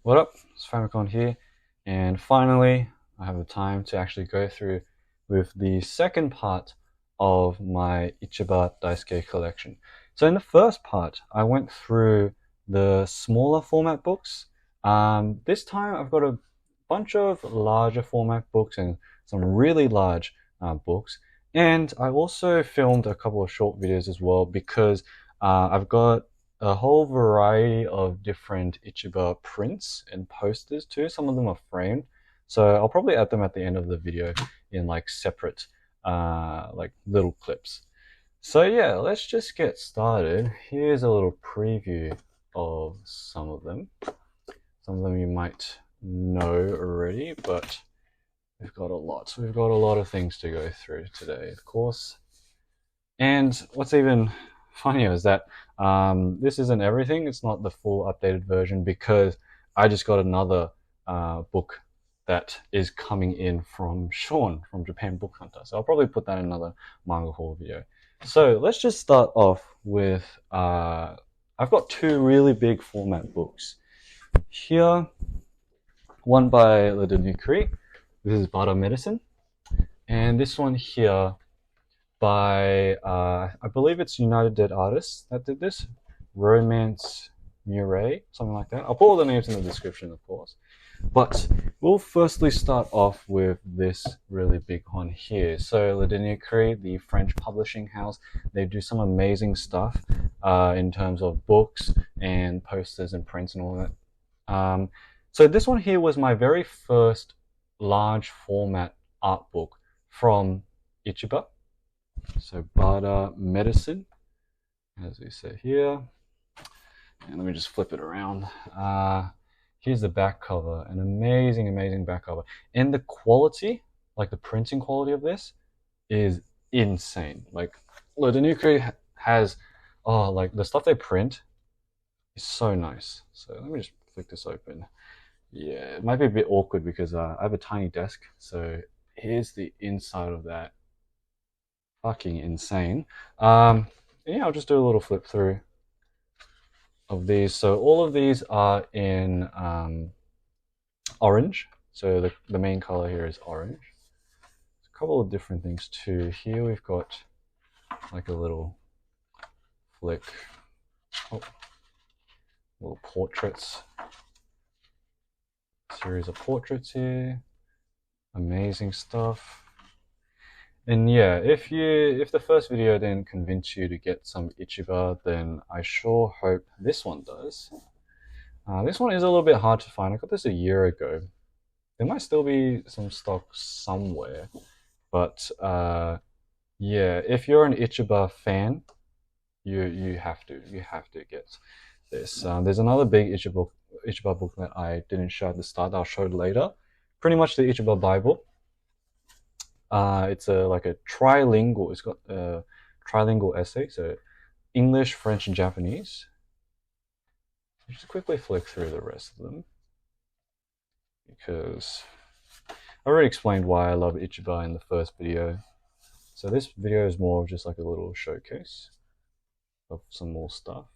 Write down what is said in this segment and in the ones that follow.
What up? It's Famicon here, and finally I have the time to actually go through with the second part of my Ichiba Daisuke collection. So in the first part, I went through the smaller format books. This time I've got a bunch of larger format books and some really large books. And I also filmed a couple of short videos as well because I've got a whole variety of different Ichiba prints and posters too. Some of them are framed, so I'll probably add them at the end of the video in like separate like little clips. So yeah, let's just get started. Here's a little preview of some of them. Some of them you might know already, but we've got a lot. So we've got a lot of things to go through today, of course. And what's even funnier is that this isn't everything. It's not the full updated version because I just got another book that is coming in from Sean from Japan Book Hunter. So I'll probably put that in another manga haul video. So let's just start off with I've got two really big format books. Here, one by Nukimizu. This is BADA Medicine. And this one here by, I believe it's United Dead Artists that did this. Romance Mûre, something like that. I'll put all the names in the description, of course. But we'll firstly start off with this really big one here. So Nukimizu, the French publishing house, they do some amazing stuff in terms of books and posters and prints and all that. So this one here was my very first large format art book from Ichiba. So BADA Medicine, as we say here. And let me just flip it around. Here's the back cover, an amazing, amazing back cover. And the quality, like the printing quality of this, is insane. Like, Nukimizu has, like the stuff they print is so nice. So let me just flick this open. Yeah, it might be a bit awkward because I have a tiny desk. So here's the inside of that. Fucking insane. Yeah, I'll just do a little flip through of these. So all of these are in orange. So the main color here is orange. There's a couple of different things too. Here we've got like a little flick. Oh, little portraits. Series of portraits here. Amazing stuff. And yeah, if the first video didn't convince you to get some Ichiba, then I sure hope this one does. This one is a little bit hard to find. I got this a year ago. There might still be some stock somewhere, but yeah, if you're an Ichiba fan, you have to get this. There's another big Ichiba book that I didn't show at the start that I'll show later. Pretty much the Ichiba Bible. It's like a trilingual. It's got a trilingual essay, so English, French, and Japanese. Just quickly flick through the rest of them because I already explained why I love Ichiba in the first video. So this video is more of just like a little showcase of some more stuff.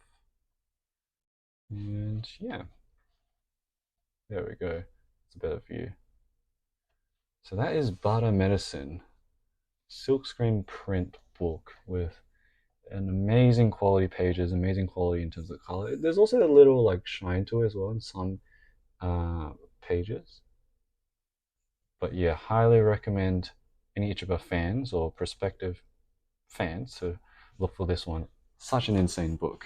And yeah, there we go. It's a better view. So that is BADA Medicine, silkscreen print book with an amazing quality pages, amazing quality in terms of color. There's also a little like shine to it as well in some pages. But yeah, highly recommend any Ichiba fans or prospective fans to look for this one. Such an insane book.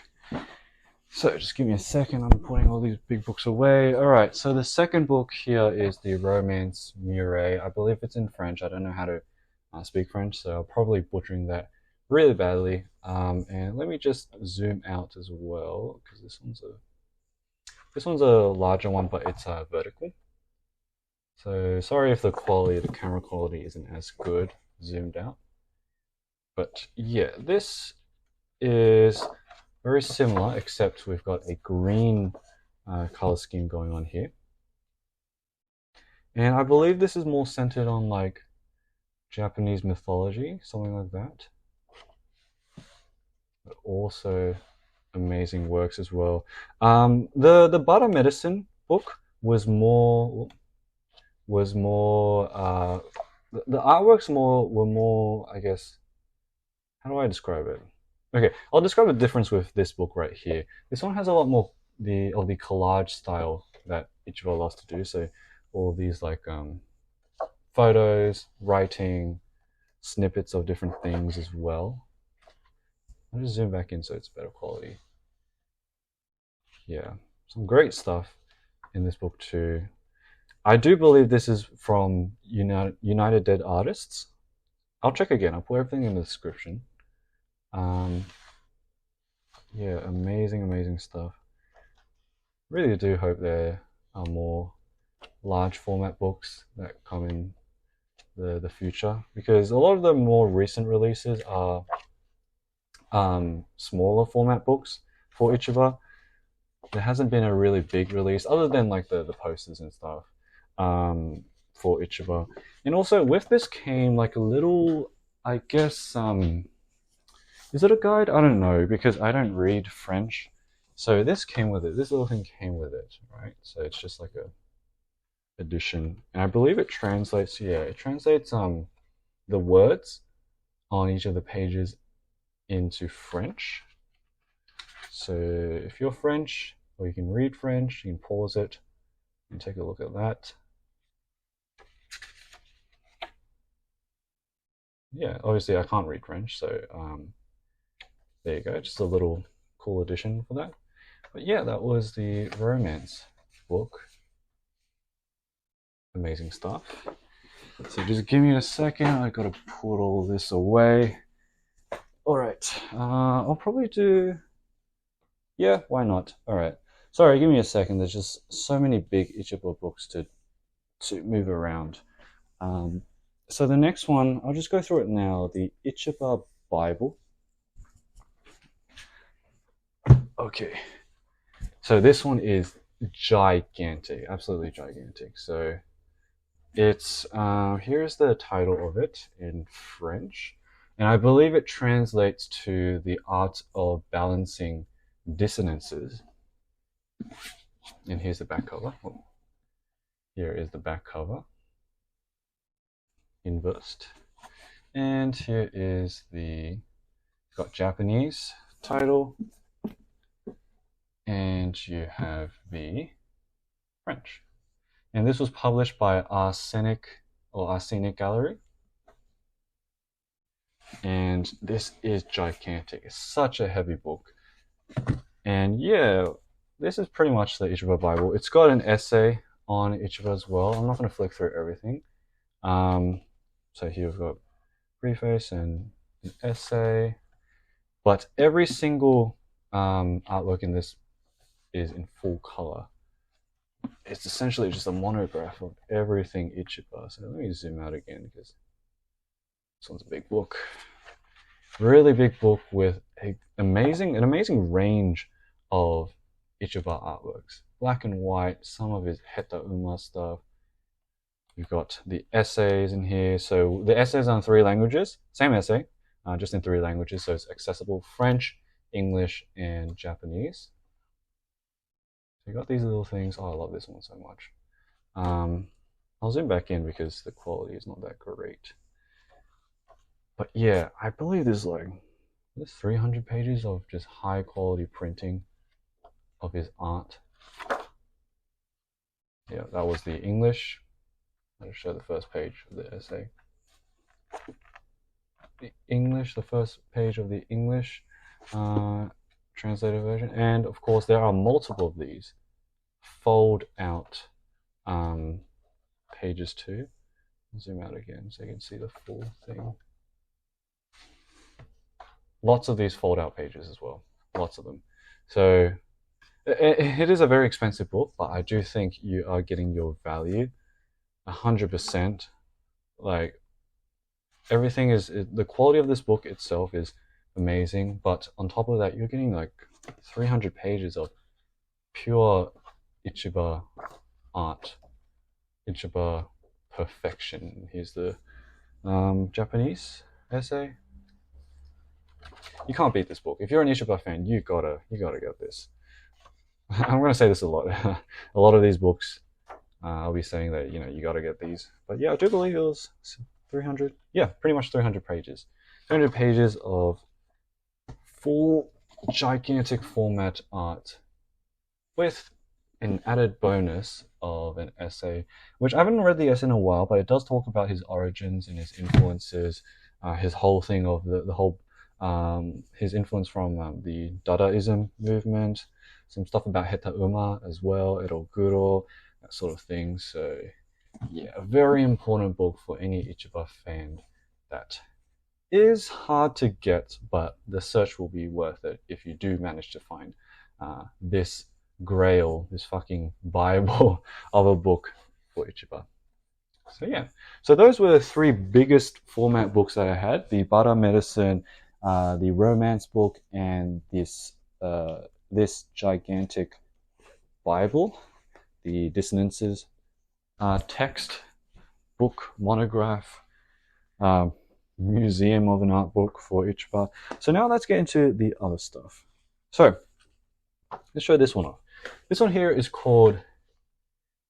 So just give me a second, I'm putting all these big books away. Alright, so the second book here is the Romance Mûre. I believe it's in French. I don't know how to speak French, so I'm probably butchering that really badly. And let me just zoom out as well, because this one's a larger one, but it's vertical. So sorry if the camera quality isn't as good zoomed out. But yeah, this is very similar, except we've got a green color scheme going on here. And I believe this is more centered on like Japanese mythology, something like that. But also amazing works as well. The BADA Medicine book was more the artworks were more, I guess, how do I describe it? Okay, I'll describe the difference with this book right here. This one has a lot more of the collage style that Ichiba loves to do. So all of these like photos, writing, snippets of different things as well. I'll just zoom back in so it's better quality. Yeah, some great stuff in this book too. I do believe this is from United Dead Artists. I'll check again. I'll put everything in the description. Yeah, amazing stuff. Really do hope there are more large format books that come in the future, because a lot of the more recent releases are smaller format books for Ichiba. There hasn't been a really big release other than like the posters and stuff for Ichiba. And also with this came like a little, I guess, is it a guide? I don't know, because I don't read French. So this came with it. This little thing came with it, right? So it's just like a edition. And I believe it translates, yeah, it translates the words on each of the pages into French. So if you're French, or you can read French, you can pause it and take a look at that. Yeah, obviously I can't read French, so there you go, just a little cool addition for that. But yeah, that was the romance book. Amazing stuff. So just give me a second, I gotta put all this away. Alright, I'll probably do, yeah, why not? Alright, sorry, give me a second, there's just so many big Ichiba books to move around. So the next one, I'll just go through it now, the Ichiba Bible. Okay, so this one is gigantic, absolutely gigantic. So it's, here's the title of it in French, and I believe it translates to the Art of Balancing Dissonances. And here's the back cover. Here is the back cover, inversed. And here is the, got Japanese title, and you have the French. And this was published by Arsenic Gallery. And this is gigantic. It's such a heavy book. And yeah, this is pretty much the Ichiba Bible. It's got an essay on Ichiba as well. I'm not going to flick through everything. So here we've got preface and an essay. But every single artwork in this is in full color. It's essentially just a monograph of everything Ichiba. So let me zoom out again, because this one's a big book. Really big book with an amazing range of Ichiba artworks. Black and white, some of his Heta Uma stuff. You've got the essays in here. So the essays are in 3 languages. Same essay, just in 3 languages. So it's accessible: French, English, and Japanese. So you got these little things. Oh, I love this one so much. I'll zoom back in because the quality is not that great. But yeah, I believe there's 300 pages of just high quality printing of his art. Yeah, that was the English. I'll show the first page of the essay. The first page of the English translated version. And of course, there are multiple of these fold out pages too. I'll zoom out again so you can see the full thing. Lots of these fold out pages as well. Lots of them. So it is a very expensive book, but I do think you are getting your value 100%. Like, everything is, the quality of this book itself is amazing, but on top of that, you're getting like 300 pages of pure Ichiba art, Ichiba perfection. Here's the Japanese essay. You can't beat this book. If you're an Ichiba fan, you gotta get this. I'm gonna say this a lot. A lot of these books I'll be saying that, you got to get these. But yeah, I do believe it was 300. Yeah, pretty much 300 pages. 300 pages of full gigantic format art with an added bonus of an essay, which I haven't read the essay in a while, but it does talk about his origins and his influences, his whole thing of the whole, his influence from the Dadaism movement, some stuff about Hetauma as well, Eroguro, that sort of thing. So, yeah, a very important book for any Ichiba fan that is hard to get, but the search will be worth it if you do manage to find this grail, this fucking Bible of a book for Ichiba. So yeah, so those were the three biggest format books that I had: the BADA medicine, the romance book, and this gigantic Bible, the Dissonances text book monograph. Museum of an art book for Ichiba. So now let's get into the other stuff. So let's show this one off. This one here is called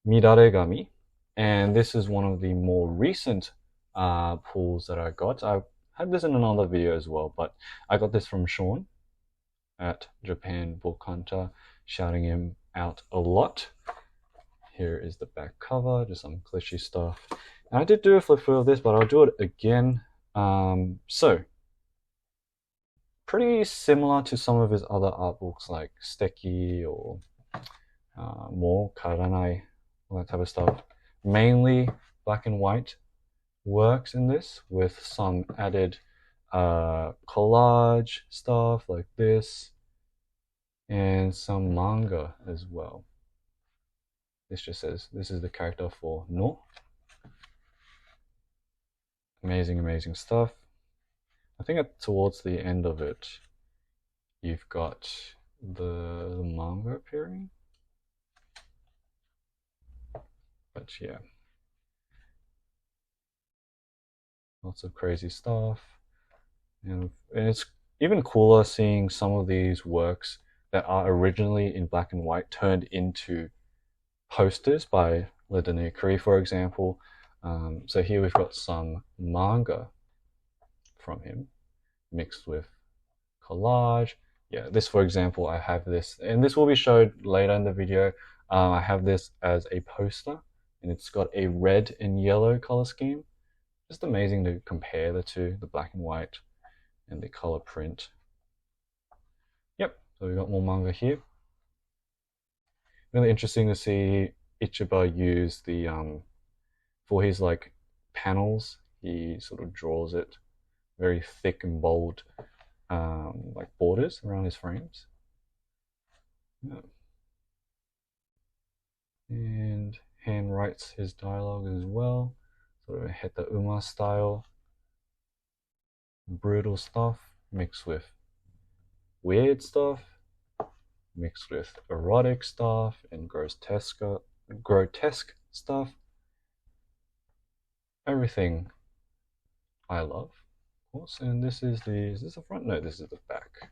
Midaregami, and this is one of the more recent pulls that I got. I had this in another video as well, but I got this from Sean at Japan Book Hunter, shouting him out a lot. Here is the back cover, just some glitchy stuff. And I did do a flip through of this, but I'll do it again. So, pretty similar to some of his other art books like Suteki or Mûre, Karanai, all that type of stuff. Mainly black and white works in this with some added collage stuff like this and some manga as well. This just says this is the character for No. Amazing, amazing stuff. I think towards the end of it, you've got the manga appearing. But yeah, lots of crazy stuff. And it's even cooler seeing some of these works that are originally in black and white turned into posters by Ledene Kuri, for example. So here we've got some manga from him mixed with collage. Yeah, this, for example, I have this, and this will be showed later in the video. I have this as a poster, and it's got a red and yellow color scheme. Just amazing to compare the two, the black and white and the color print. Yep, so we've got more manga here. Really interesting to see Ichiba use the for his like panels, he sort of draws it very thick and bold, like borders around his frames. Yeah. And hand writes his dialogue as well, sort of a Hetauma style. Brutal stuff mixed with weird stuff, mixed with erotic stuff and grotesque stuff. Everything I love, of course. And this is this the front? No, this is the back.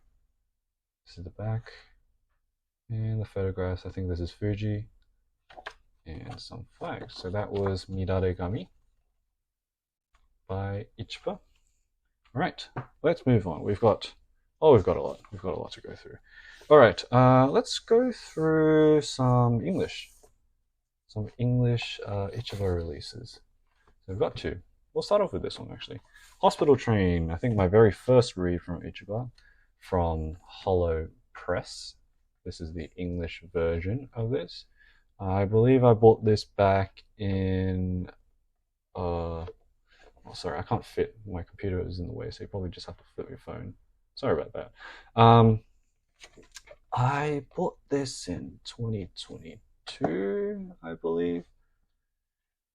This is the back. And the photographs, I think this is Fuji. And some flags. So that was Midaregami by Ichiba. Alright, let's move on. We've got a lot. We've got a lot to go through. Alright, let's go through some English. Some English Ichiba releases. So we've got two. We'll start off with this one actually. Hospital Train, I think my very first read from Ichiba, from Hollow Press. This is the English version of this. I believe I bought this back in oh, sorry, I can't fit. My computer is in the way, so you probably just have to flip your phone. Sorry about that. I bought this in 2022, I believe.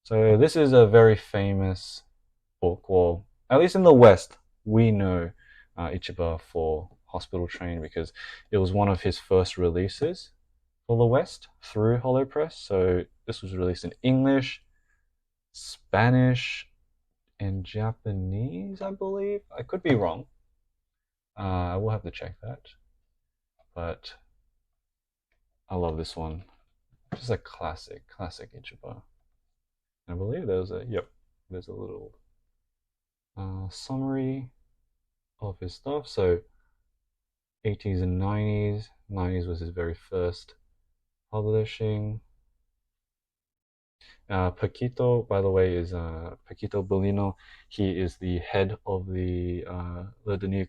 So this is a very famous book. Well, at least in the West, we know Ichiba for Hospital Train because it was one of his first releases for the West through Hollow Press. So this was released in English, Spanish, and Japanese, I believe. I could be wrong. I will have to check that. But I love this one. Just a classic Ichiba. I believe there's a little summary of his stuff. So 80s and 90s. 90s was his very first publishing. Paquito, by the way, is Paquito Bolino. He is the head of the New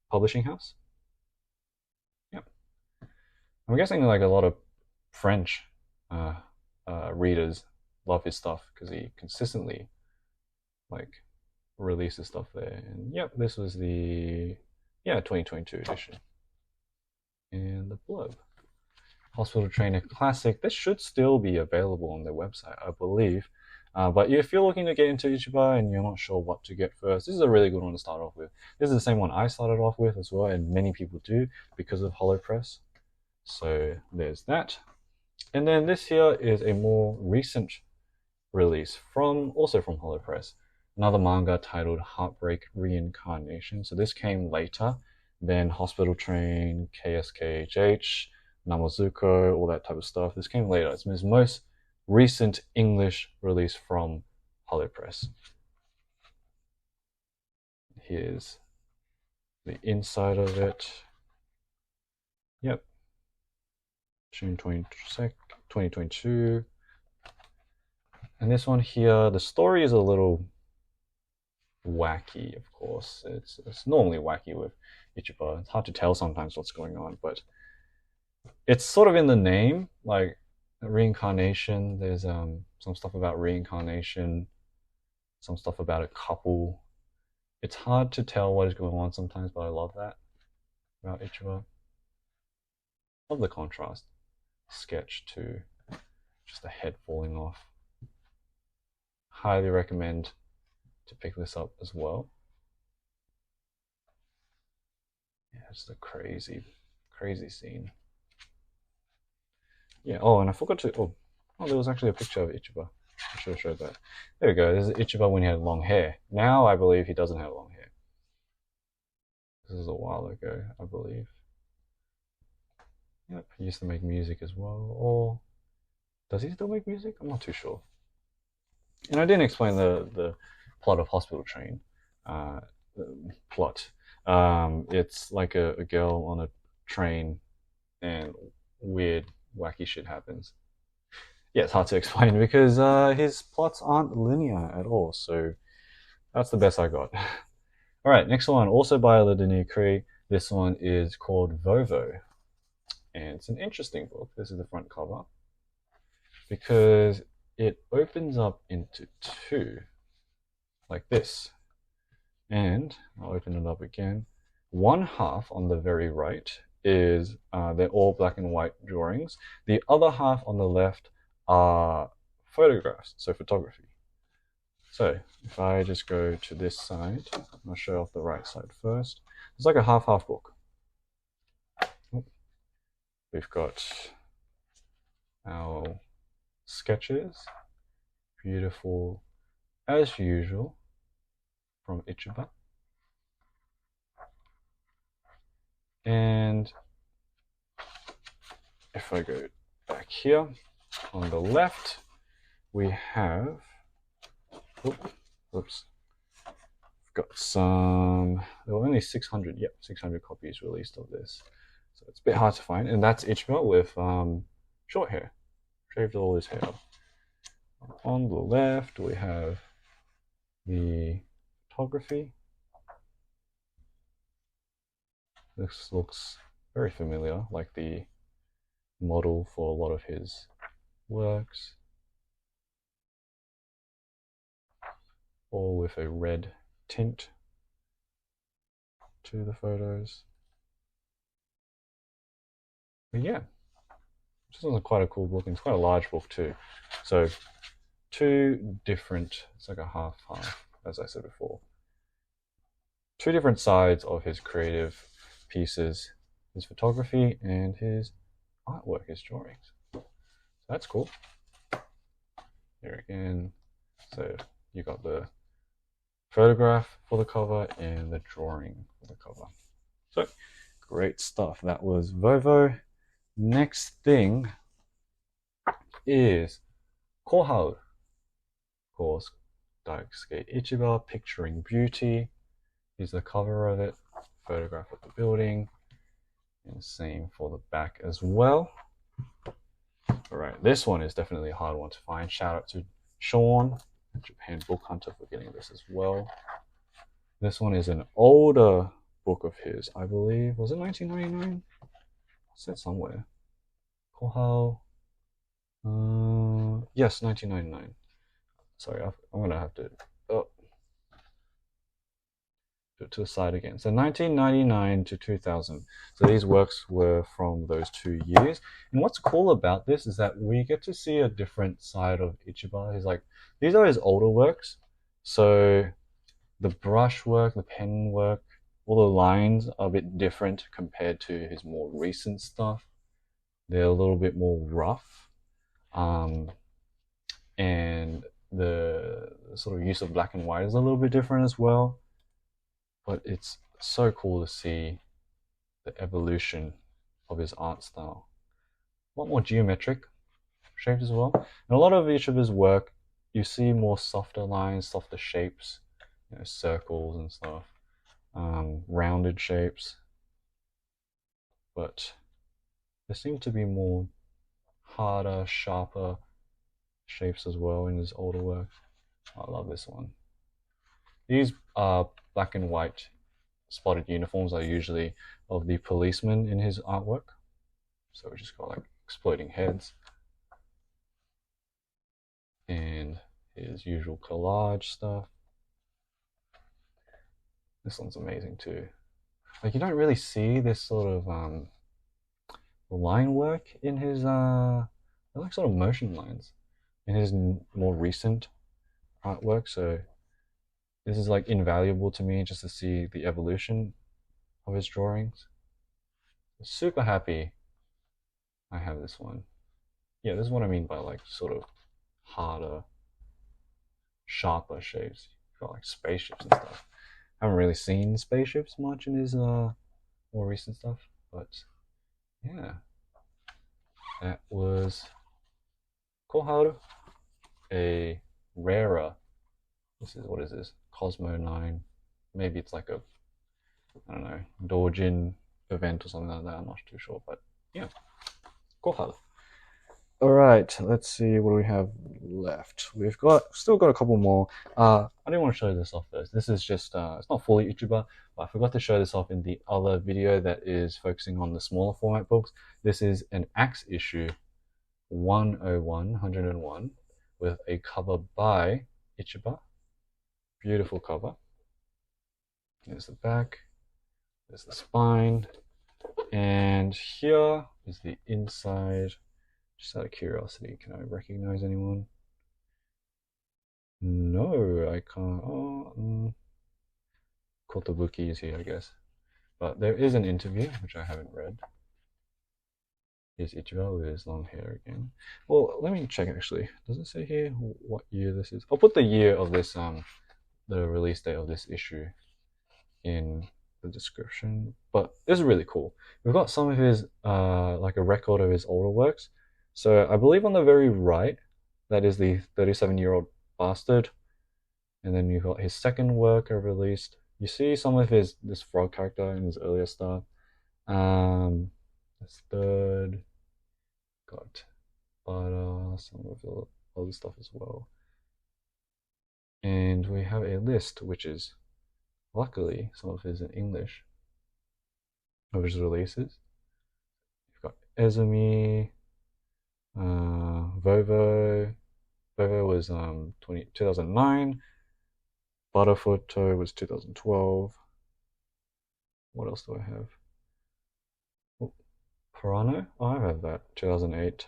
publishing house. Yep. I'm guessing like a lot of French uh, readers love his stuff because he consistently like releases stuff there. And yep, this was the 2022 edition. And the blurb. Hospital Trainer Classic. This should still be available on their website, I believe. But if you're looking to get into Ichiba and you're not sure what to get first, this is a really good one to start off with. This is the same one I started off with as well, and many people do because of HoloPress. So there's that. And then this here is a more recent release also from HoloPress. Another manga titled Heartbreak Reincarnation. So this came later than Hospital Train, KSKHH, Namazuko, all that type of stuff. This came later. It's his most recent English release from HoloPress. Here's the inside of it. Yep. June 2022. And this one here, the story is a little wacky, of course. It's normally wacky with Ichiba. It's hard to tell sometimes what's going on, but it's sort of in the name, like reincarnation. There's some stuff about reincarnation, some stuff about a couple. It's hard to tell what is going on sometimes, but I love that about Ichiba. Love the contrast. Sketch too. Just a head falling off. Highly recommend to pick this up as well. Yeah, it's a crazy scene. Yeah, and I forgot to, there was actually a picture of Ichiba. I should have showed that. There we go, this is Ichiba when he had long hair. Now I believe he doesn't have long hair. This is a while ago, I believe. Yep, he used to make music as well. Or does he still make music? I'm not too sure. And I didn't explain the plot of Hospital Train. Plot. It's like a girl on a train and weird, wacky shit happens. Yeah, it's hard to explain because his plots aren't linear at all. So that's the best I got. All right, next one, also by the New Cree. This one is called VOVO. And it's an interesting book. This is the front cover. Because it opens up into two, like this. And I'll open it up again. One half on the very right is, they're all black and white drawings. The other half on the left are photographs, so photography. So if I just go to this side, I'll show off the right side first. It's like a half-half book. We've got our sketches, beautiful as usual, from Ichiba. And if I go back here, on the left, we have, oops, I've got some, there were only 600 copies released of this. So it's a bit hard to find. And that's Ichiba with short hair, shaved all his hair. On the left, we have the photography. This looks very familiar, like the model for a lot of his works. All with a red tint to the photos. But yeah, this is quite a cool book, and it's quite a large book too. So two different, it's like a half-half, as I said before. Two different sides of his creative pieces, his photography and his artwork, his drawings. So that's cool. Here again, so you got the photograph for the cover and the drawing for the cover. So great stuff. That was VOVO. Next thing is Kohal. Of course, Daisuke Ichiba, Picturing Beauty. Here's the cover of it, photograph of the building, and same for the back as well. Alright, this one is definitely a hard one to find. Shout out to Sean, Japan Book Hunter, for getting this as well. This one is an older book of his, I believe. Was it 1999? It's said somewhere. Kohal. Yes, 1999. Sorry, I'm going to have to do it to the side again. So 1999 to 2000. So these works were from those 2 years. And what's cool about this is that we get to see a different side of Ichiba. He's like, these are his older works. So the brush work, the pen work, all the lines are a bit different compared to his more recent stuff. They're a little bit more rough. And the sort of use of black and white is a little bit different as well. But it's so cool to see the evolution of his art style. A lot more geometric shapes as well. And a lot of each of his work, you see more softer lines, softer shapes, circles and stuff, rounded shapes. But there seem to be more harder, sharper shapes as well in his older work. I love this one. These black and white spotted uniforms are usually of the policemen in his artwork. So we just got like exploding heads. And his usual collage stuff. This one's amazing too. Like, you don't really see this sort of line work in his they're like sort of motion lines in his more recent artwork. So this is like invaluable to me, just to see the evolution of his drawings. Super happy I have this one. Yeah, this is what I mean by like sort of harder, sharper shapes. You've got like spaceships and stuff. I haven't really seen spaceships much in his more recent stuff, but yeah, that was Kohal, a rarer. What is this? Cosmo 9. Maybe it's like a, I don't know, Dojin event or something like that. I'm not too sure, but yeah, Kohal. All right, let's see what we have left. We've still got a couple more. I didn't want to show this off first. This is just it's not fully Ichiba, but I forgot to show this off in the other video that is focusing on the smaller format books. This is an Axe issue 101 with a cover by Ichiba. Beautiful cover. There's the back. There's the spine, and here is the inside. Just out of curiosity, can I recognize anyone? No, I can't. Oh, Kotobuki is here, I guess. But there is an interview, which I haven't read. Here's Ichiba with his long hair again. Well, let me check actually. Does it say here what year this is? I'll put the year of this, the release date of this issue in the description. But this is really cool. We've got some of his, like a record of his older works. So I believe on the very right, that is the 37-year-old bastard. And then you've got his second work released. You see some of this frog character in his earlier stuff. This third, got BADA, some of the other stuff as well. And we have a list, which is, luckily, some of his in English, of his releases. You've got Ezumi, VOVO. VOVO was 2009. BADA Photo was 2012. What else do I have? Oh, Pirano? Oh, I have that. 2008.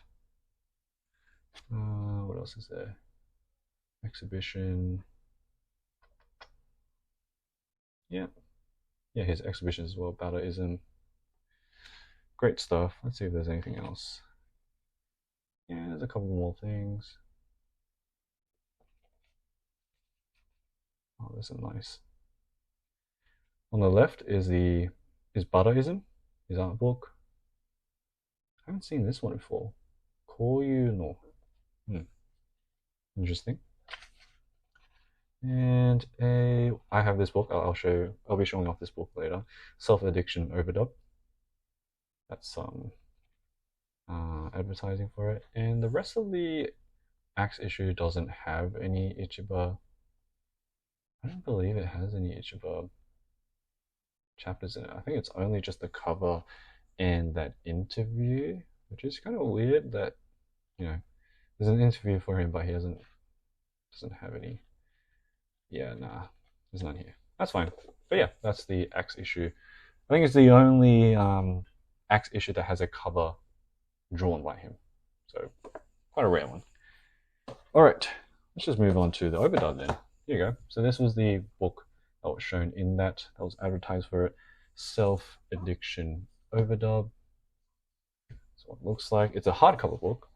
What else is there? Exhibition. Yeah. Yeah, his exhibitions as well. BADAism. Great stuff. Let's see if there's anything else. Yeah, there's a couple more things. Oh, this is nice. On the left is BADAism, his art book. I haven't seen this one before. Koyu no Interesting. And I have this book. I'll be showing off this book later. Self-Addiction Overdub. That's some advertising for it. And the rest of the Axe issue doesn't have any Ichiba. I don't believe it has any Ichiba chapters in it. I think it's only just the cover and that interview, which is kind of weird that, you know, there's an interview for him, but he doesn't have any. Yeah, nah, there's none here. That's fine. But yeah, that's the Axe issue. I think it's the only Axe issue that has a cover drawn by him. So, quite a rare one. Alright, let's just move on to the Overdub then. Here you go. So this was the book that was shown in that was advertised for it. Self-Addiction Overdub. That's what it looks like. It's a hardcover book,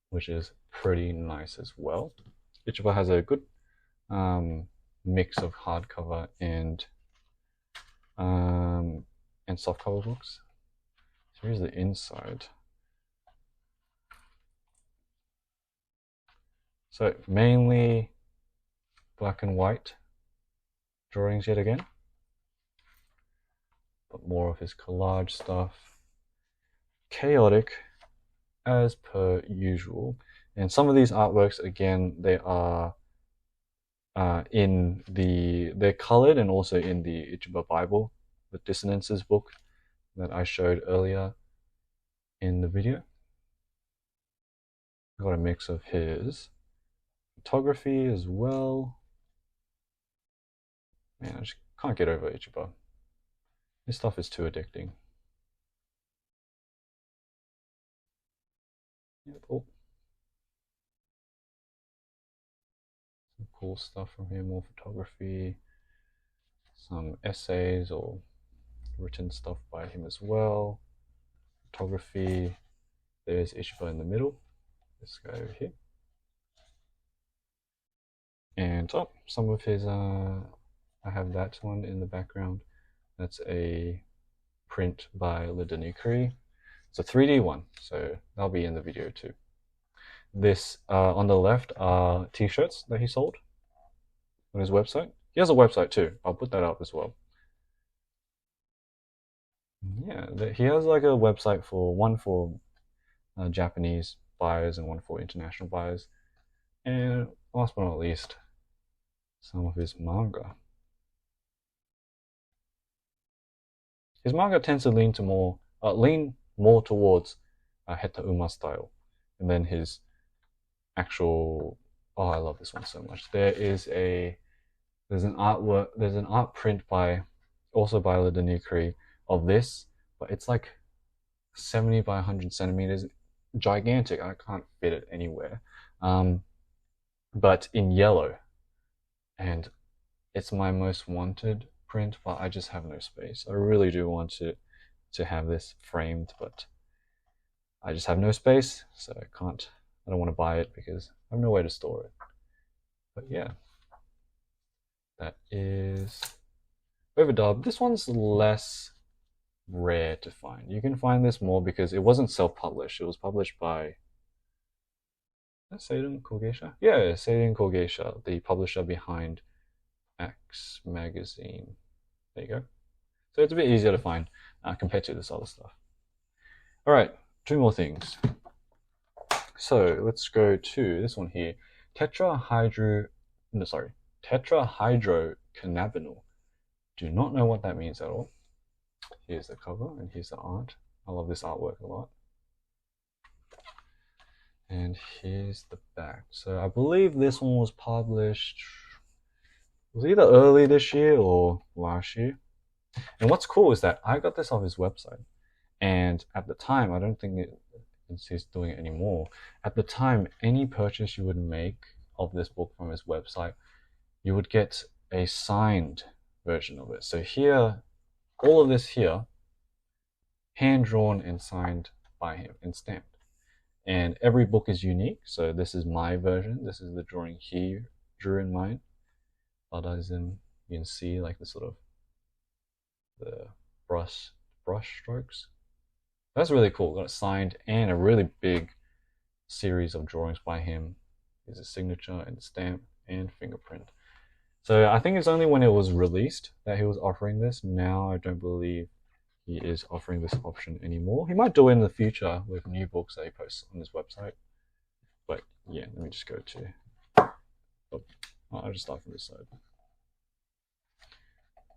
which is pretty nice as well. Ichiba has a good mix of hardcover and softcover books. So here's the inside. So mainly black and white drawings yet again, but more of his collage stuff. Chaotic as per usual. And some of these artworks, again, they are they're colored and also in the Ichiba Bible, the Dissonances book that I showed earlier in the video. Got a mix of his photography as well. Man, I just can't get over Ichiba. This stuff is too addicting. Yep. Oh. Some cool stuff from him, more photography, some essays or written stuff by him as well. Photography. There's Ichiba in the middle. This guy over here. And some of his I have that one in the background. That's a print by Lidanikuri. It's a 3D one, so that'll be in the video too. This on the left are t-shirts that he sold on his website. He has a website too. I'll put that up as well. Yeah, he has like a website for one for Japanese buyers and one for international buyers. And last but not least, some of his manga. His manga tends to lean more towards Heta Uma style, and then his actual. Oh, I love this one so much. There's an art print also by Lidanikuri of this, but it's like 70 by 100 centimeters, gigantic. I can't fit it anywhere, but in yellow, and it's my most wanted print, but I just have no space. I really do want to have this framed, but I just have no space, so I don't want to buy it because I have nowhere to store it. But yeah, that is Overdub. This one's less rare to find. You can find this more because it wasn't self-published. It was published by Seiden Kogeisha? Yeah, Seiden Kogeisha, the publisher behind Axe magazine. There you go. So it's a bit easier to find compared to this other stuff. All right, two more things. So let's go to this one here. Tetrahydrocannabinal. Do not know what that means at all. Here's the cover and here's the art. I love this artwork a lot. And here's the back. So I believe this one was published, it was either early this year or last year. And what's cool is that I got this off his website. And at the time, I don't think he's doing it anymore. At the time, any purchase you would make of this book from his website, you would get a signed version of it. So here, all of this here, hand-drawn and signed by him and stamped. And every book is unique. So this is my version. This is the drawing he drew in mine. BADA is in, you can see like the sort of the brush strokes. That's really cool. Got it signed and a really big series of drawings by him. There's a signature and stamp and fingerprint. So I think it's only when it was released that he was offering this. Now I don't believe he is offering this option anymore. He might do it in the future with new books that he posts on his website. But yeah, let me just go to. Oh, I'll just start from this side.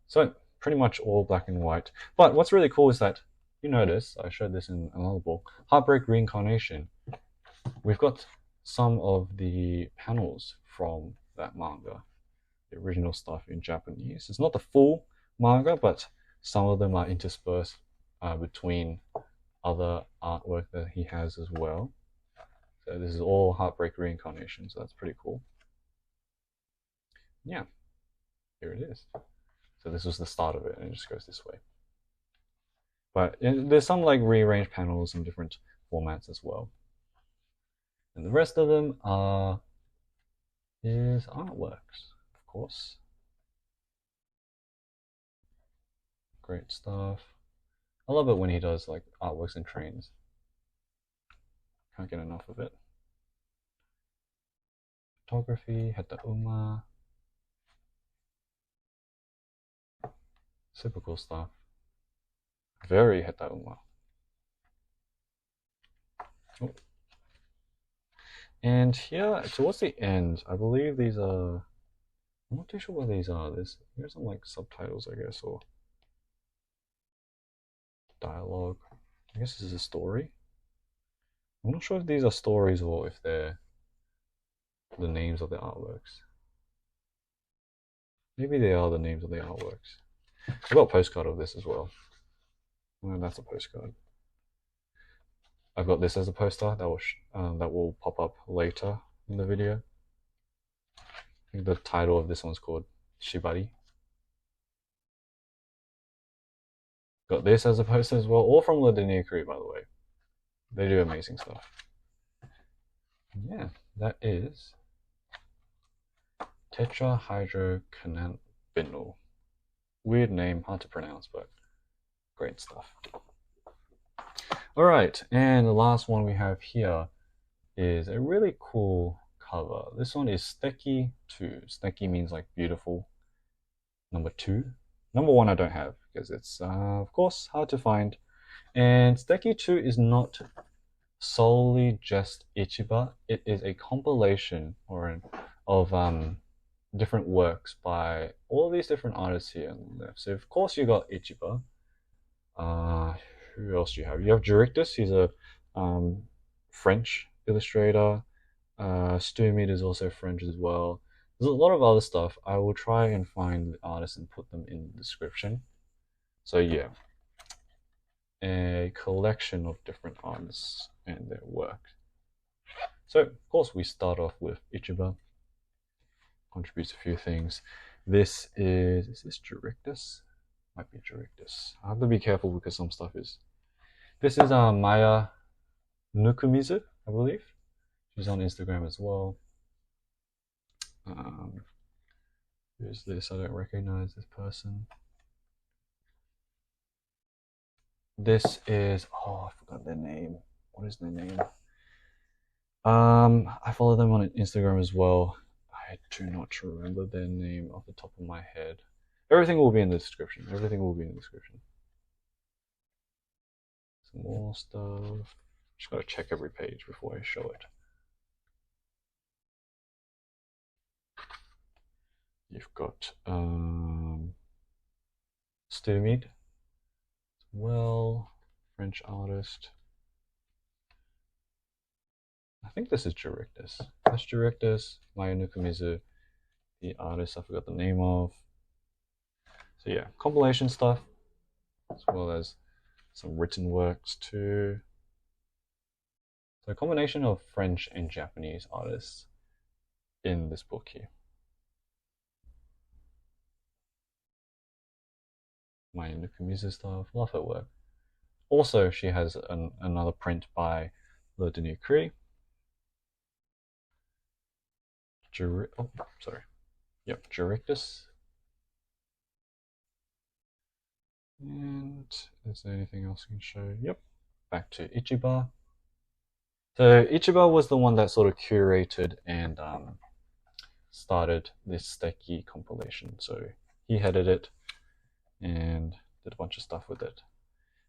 So pretty much all black and white. But what's really cool is that you notice, I showed this in another book, Heartbreak Reincarnation. We've got some of the panels from that manga, the original stuff in Japanese. It's not the full manga, but some of them are interspersed between other artwork that he has as well. So this is all Heartbreak Reincarnation, so that's pretty cool. Yeah, here it is. So this was the start of it, and it just goes this way. But there's some like rearranged panels in different formats as well. And the rest of them are his artworks, of course. Great stuff. I love it when he does like artworks in trains. Can't get enough of it. Photography, Hetauma. Super cool stuff. Very Hetauma. Oh. And here, towards the end, I believe these are... I'm not too sure what these are. Here's some like subtitles, I guess, or dialogue. I guess this is a story. I'm not sure if these are stories or if they're the names of the artworks. Maybe they are the names of the artworks. I've got a postcard of this as well. Oh, that's a postcard. I've got this as a poster that will pop up later in the video. I think the title of this one's called Shibari. Got this as a poster as well, all from the Nukimizu, by the way. They do amazing stuff. Yeah, that is Tetrahydrocannabinal. Weird name, hard to pronounce, but great stuff. Alright, and the last one we have here is a really cool cover. This one is Suteki 2. Suteki means like beautiful. Number 2. Number 1 I don't have because it's, of course, hard to find. And Suteki 2 is not solely just Ichiba. It is a compilation of different works by all these different artists here on the left. So of course you got Ichiba. Who else do you have? You have Jurictus. He's a French illustrator. Mead is also French as well. There's a lot of other stuff. I will try and find the artists and put them in the description. So yeah, a collection of different artists and their work. So of course we start off with Ichiba. Contributes a few things. Is this Jurictus? Might be Jurictus. I have to be careful because some stuff is. This is Maya Nukimizu, I believe. She's on Instagram as well. Who's this? I don't recognize this person. This is, I forgot their name. What is their name? I follow them on Instagram as well. I do not remember their name off the top of my head. Everything will be in the description. Everything will be in the description. Some more stuff. Just gotta check every page before I show it. You've got Mead, well, French artist. I think this is Jurictus. That's Jurictus, Maya Nukimizu, the artist I forgot the name of. So yeah, compilation stuff, as well as some written works too. So a combination of French and Japanese artists in this book here. Maya Nukimizu stuff, love her work. Also, she has another print by Le Denukri. Jurictus. And is there anything else I can show? Yep, back to Ichiba. So Ichiba was the one that sort of curated and started this Suteki compilation. So he headed it and did a bunch of stuff with it.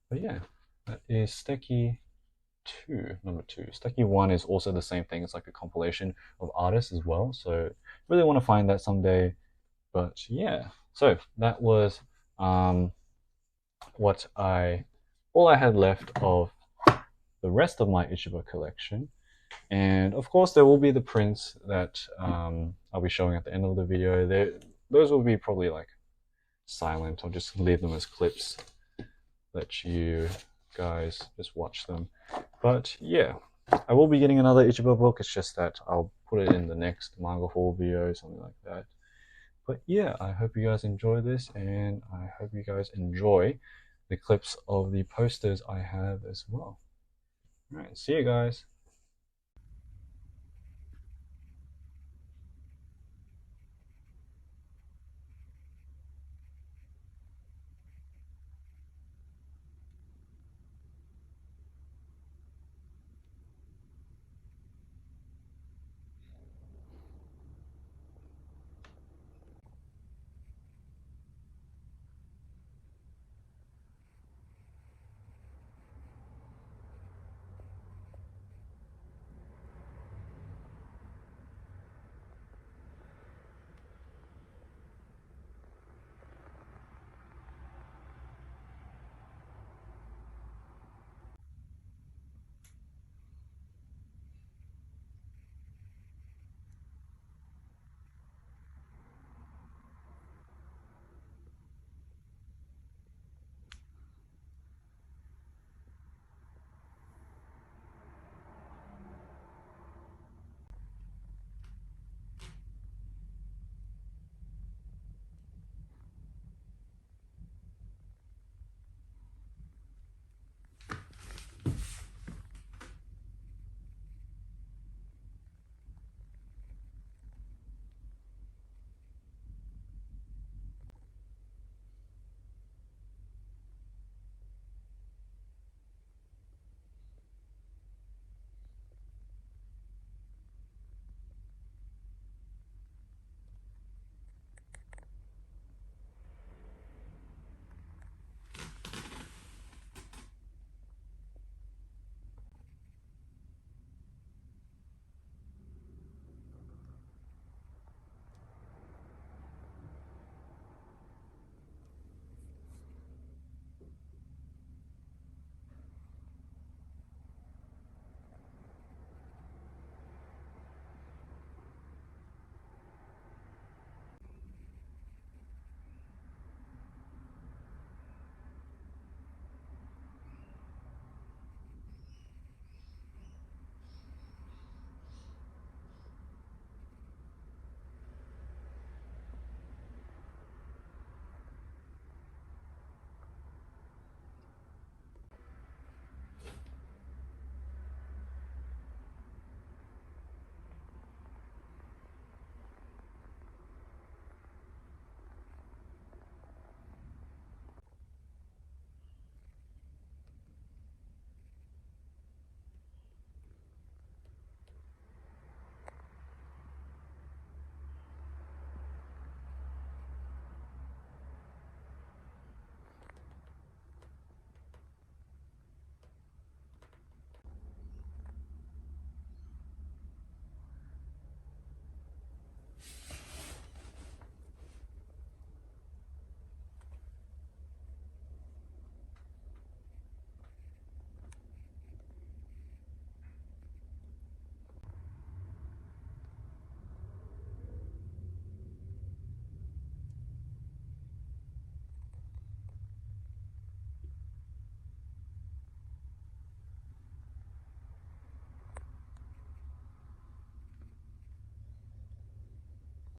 But yeah, that is Suteki 2, number 2. Suteki 1 is also the same thing. It's like a compilation of artists as well. So really want to find that someday. But yeah, so that was all I had left of the rest of my Ichiba collection. And of course, there will be the prints that I'll be showing at the end of the video. Those will be probably like silent. I'll just leave them as clips. Let you guys just watch them. But yeah, I will be getting another Ichiba book. It's just that I'll put it in the next manga haul video, something like that. But yeah, I hope you guys enjoy this, and I hope you guys enjoy the clips of the posters I have as well. Alright, see you guys.